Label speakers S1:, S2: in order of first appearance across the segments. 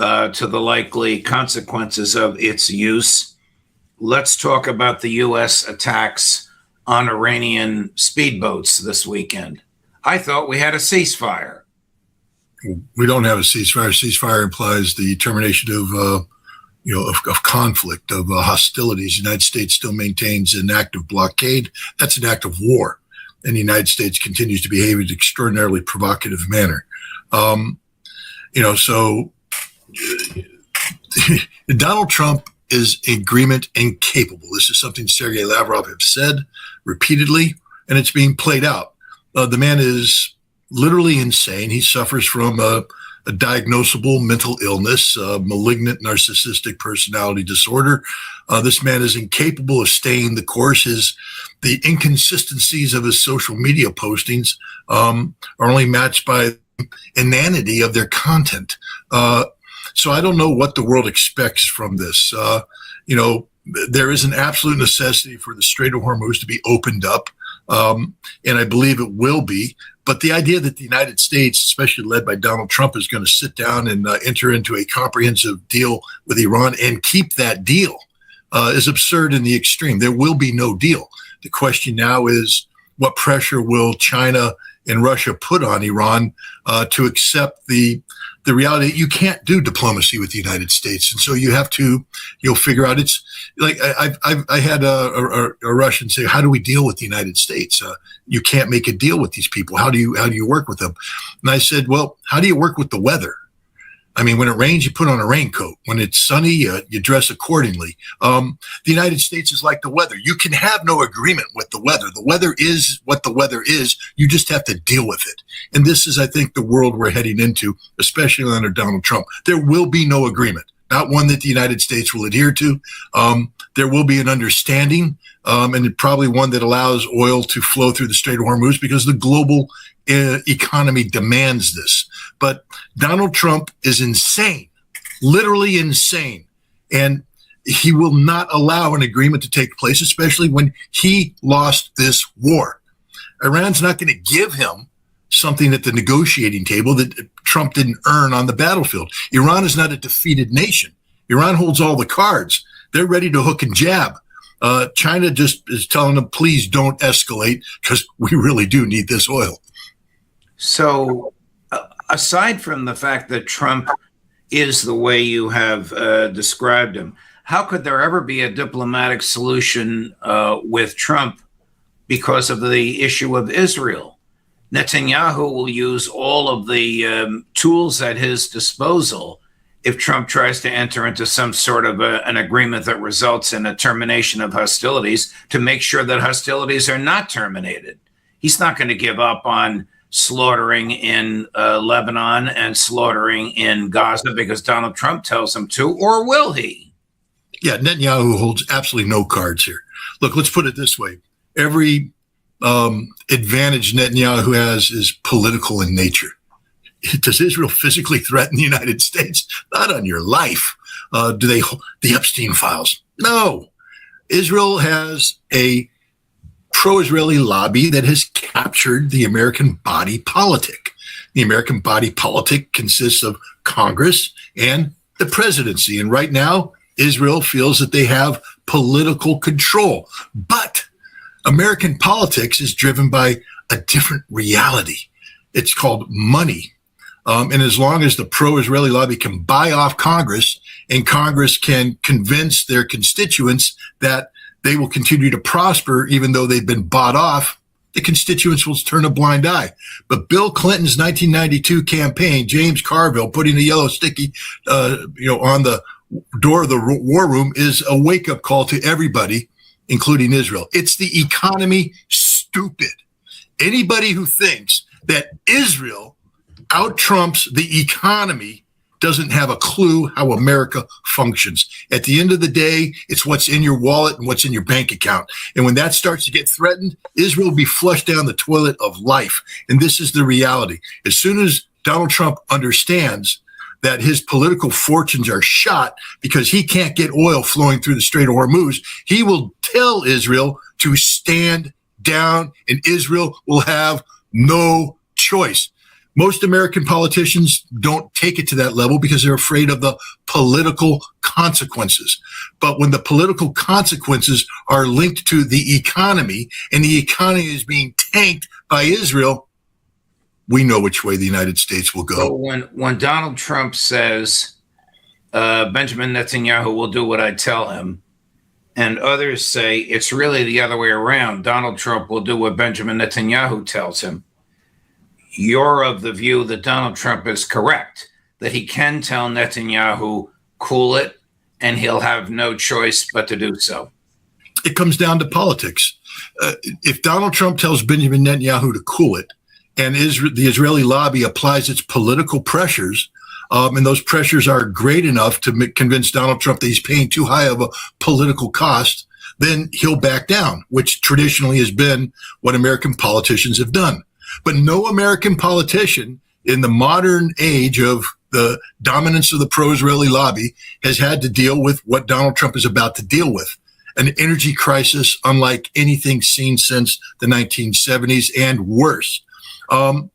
S1: to the likely consequences of its use. Let's talk about the U.S. attacks on Iranian speedboats this weekend. I thought we had a ceasefire.
S2: We don't have a ceasefire. Ceasefire implies the termination of conflict, of hostilities. The United States still maintains an active blockade. That's an act of war. And the United States continues to behave in an extraordinarily provocative manner. So Donald Trump is agreement incapable. This is something Sergei Lavrov has said repeatedly, and it's being played out. The man is literally insane. He suffers from a diagnosable mental illness, malignant narcissistic personality disorder. This man is incapable of staying the course. The inconsistencies of his social media postings are only matched by inanity of their content. So I don't know what the world expects from this. There is an absolute necessity for the Strait of Hormuz to be opened up, and I believe it will be. But the idea that the United States, especially led by Donald Trump, is going to sit down and enter into a comprehensive deal with Iran and keep that deal is absurd in the extreme. There will be no deal. The question now is, what pressure will China and Russia put on Iran to accept the reality that you can't do diplomacy with the United States, and so you'll figure out. It's like I had a Russian say, "How do we deal with the United States? You can't make a deal with these people. How do you work with them?" And I said, "Well, how do you work with the weather? I mean, when it rains, you put on a raincoat. When it's sunny, you dress accordingly. The United States is like the weather. You can have no agreement with the weather. The weather is what the weather is. You just have to deal with it. And this is, I think, the world we're heading into, especially under Donald Trump. There will be no agreement, not one that the United States will adhere to. There will be an understanding, and probably one that allows oil to flow through the Strait of Hormuz because the global economy demands this. But Donald Trump is insane, literally insane. And he will not allow an agreement to take place, especially when he lost this war. Iran's not going to give him something at the negotiating table that Trump didn't earn on the battlefield. Iran is not a defeated nation. Iran holds all the cards. They're ready to hook and jab. China just is telling them, please don't escalate because we really do need this oil.
S1: So aside from the fact that Trump is the way you have described him, how could there ever be a diplomatic solution with Trump because of the issue of Israel? Netanyahu will use all of the tools at his disposal if Trump tries to enter into some sort of an agreement that results in a termination of hostilities to make sure that hostilities are not terminated. He's not going to give up on slaughtering in Lebanon and slaughtering in Gaza because Donald Trump tells him to, or will he?
S2: Yeah, Netanyahu holds absolutely no cards here. Look, let's put it this way. Every advantage Netanyahu has is political in nature. Does Israel physically threaten the United States? Not on your life. Do they, the Epstein files? No. Israel has a pro-Israeli lobby that has captured the American body politic. The American body politic consists of Congress and the presidency. And right now, Israel feels that they have political control. But American politics is driven by a different reality. It's called money. And as long as the pro-Israeli lobby can buy off Congress and Congress can convince their constituents that they will continue to prosper even though they've been bought off, the constituents will turn a blind eye. But Bill Clinton's 1992 campaign, James Carville putting a yellow sticky on the door of the war room, is a wake-up call to everybody, including Israel. It's the economy, stupid. Anybody who thinks that Israel out-trumps the economy doesn't have a clue how America functions. At the end of the day, it's what's in your wallet and what's in your bank account. And when that starts to get threatened, Israel will be flushed down the toilet of life. And this is the reality. As soon as Donald Trump understands that his political fortunes are shot because he can't get oil flowing through the Strait of Hormuz, he will tell Israel to stand down, and Israel will have no choice. Most American politicians don't take it to that level because they're afraid of the political consequences. But when the political consequences are linked to the economy and the economy is being tanked by Israel, we know which way the United States will go.
S1: So when Donald Trump says Benjamin Netanyahu will do what I tell him, and others say it's really the other way around, Donald Trump will do what Benjamin Netanyahu tells him, you're of the view that Donald Trump is correct, that he can tell Netanyahu, cool it, and he'll have no choice but to do so.
S2: It comes down to politics. If Donald Trump tells Benjamin Netanyahu to cool it, and the Israeli lobby applies its political pressures, and those pressures are great enough to convince Donald Trump that he's paying too high of a political cost, then he'll back down, which traditionally has been what American politicians have done. But no American politician in the modern age of the dominance of the pro-Israeli lobby has had to deal with what Donald Trump is about to deal with, an energy crisis unlike anything seen since the 1970s and worse. Can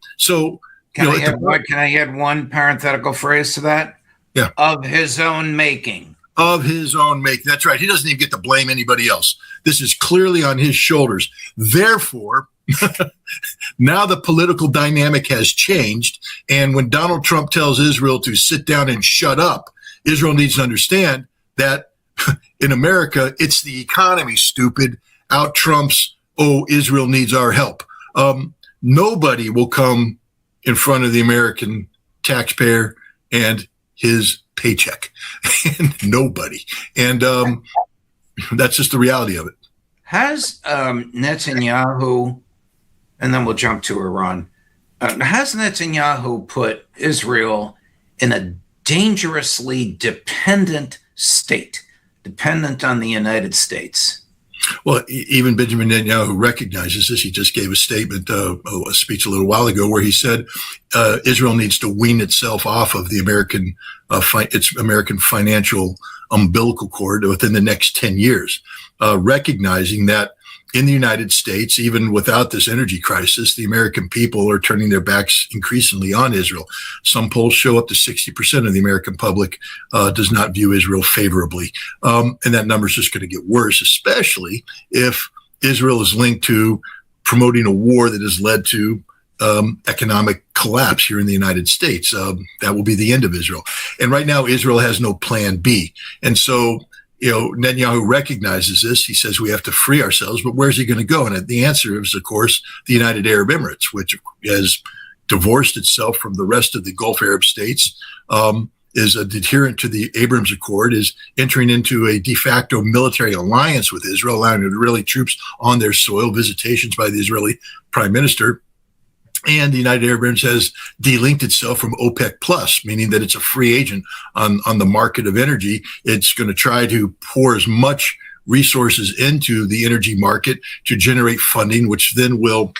S1: I add one parenthetical phrase to that?
S2: Yeah.
S1: Of his own making.
S2: Of his own making. That's right. He doesn't even get to blame anybody else. This is clearly on his shoulders. Therefore, now the political dynamic has changed. And when Donald Trump tells Israel to sit down and shut up, Israel needs to understand that in America, it's the economy, stupid, out trumps, oh, Israel needs our help. Nobody will come in front of the American taxpayer and his paycheck. Nobody. And that's just the reality of it.
S1: Has Netanyahu, and then we'll jump to Iran, has Netanyahu put Israel in a dangerously dependent state, dependent on the United States?
S2: Well, even Benjamin Netanyahu recognizes this. He just gave a statement, a speech a little while ago, where he said Israel needs to wean itself off of the its American financial umbilical cord within the next 10 years, recognizing that in the United States, even without this energy crisis, the American people are turning their backs increasingly on Israel. Some polls show up to 60% of the American public does not view Israel favorably. And that number is just going to get worse, especially if Israel is linked to promoting a war that has led to economic collapse here in the United States. That will be the end of Israel. And right now, Israel has no plan B. And so, Netanyahu recognizes this. He says we have to free ourselves, but where's he going to go? And the answer is, of course, the United Arab Emirates, which has divorced itself from the rest of the Gulf Arab states, is an adherent to the Abraham Accord, is entering into a de facto military alliance with Israel, allowing Israeli troops on their soil, visitations by the Israeli prime minister. And the United Arab Emirates has delinked itself from OPEC Plus, meaning that it's a free agent on the market of energy. It's going to try to pour as much resources into the energy market to generate funding, which then will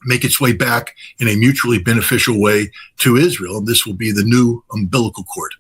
S2: make its way back in a mutually beneficial way to Israel. And this will be the new umbilical cord.